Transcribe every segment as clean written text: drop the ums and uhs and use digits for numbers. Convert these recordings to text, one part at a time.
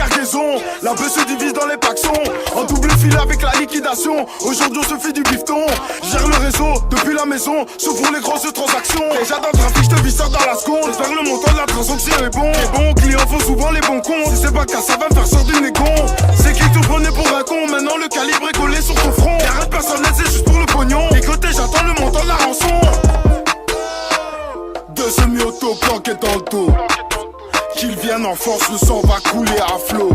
cargaison. La bœuf se divise dans les paxons. En double fil avec la liquidation. Aujourd'hui on se fait du bifton. Gère le réseau depuis la maison. Sauf pour les grosses transactions. Déjà dans le trafic, je te vis ça dans la seconde. J'espère le montant de la transaction est bon. Les bons clients font souvent les bons cons. Si c'est pas qu'à ça va me faire sortir du négon. C'est qui te prenait pour un con. Maintenant le calibre est collé sur ton front. Y'a rien de personnel, c'est juste pour le pognon. Et côté j'attends le montant de la rançon. De semi-auto planqué dans le dos. Qu'ils viennent en force, le sang va couler à flot.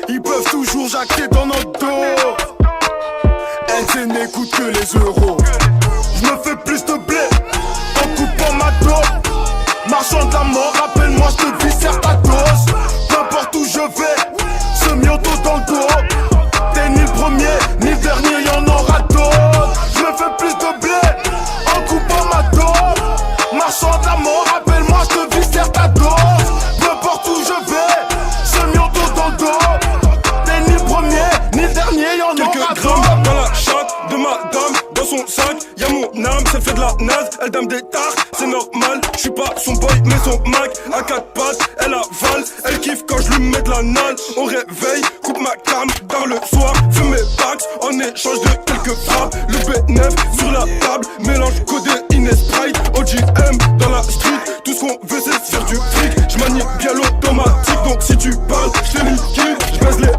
Ils peuvent toujours jacquer dans notre dos. LC n'écoute que les euros. Je me fais plus de blé en coupant ma dope. Marchand de la mort, rappelle-moi, je te viscère ta dose. Peu importe où je vais, semi-auto dans le dos. T'es ni le premier, ni le dernier, y'en aura d'autres. Je me fais plus de blé en coupant ma dope. Marchand de la mort, rappelle-moi, je te viscère ta dose. Peu importe où je vais, semi-auto dans le dos. T'es ni le premier, ni le dernier, y'en aura d'autres. Quelques grammes dans la chatte de madame. Dans son sac, y'a mon âme, ça fait de la naze. Elle dame des tartes, c'est normal. J'suis pas son boy, mais son Mac. À quatre pattes, elle avale. Elle kiffe quand je lui mets de la nalle. On réveille, coupe ma cam dans le soir. Fume mes packs en échange de quelques frappes. Le B9 sur la table, mélange codéine et Sprite. OGM dans la street, tout ce qu'on veut c'est faire du fric. J'manie bien l'automatique, donc si tu parles, j'te liquide. J'baise les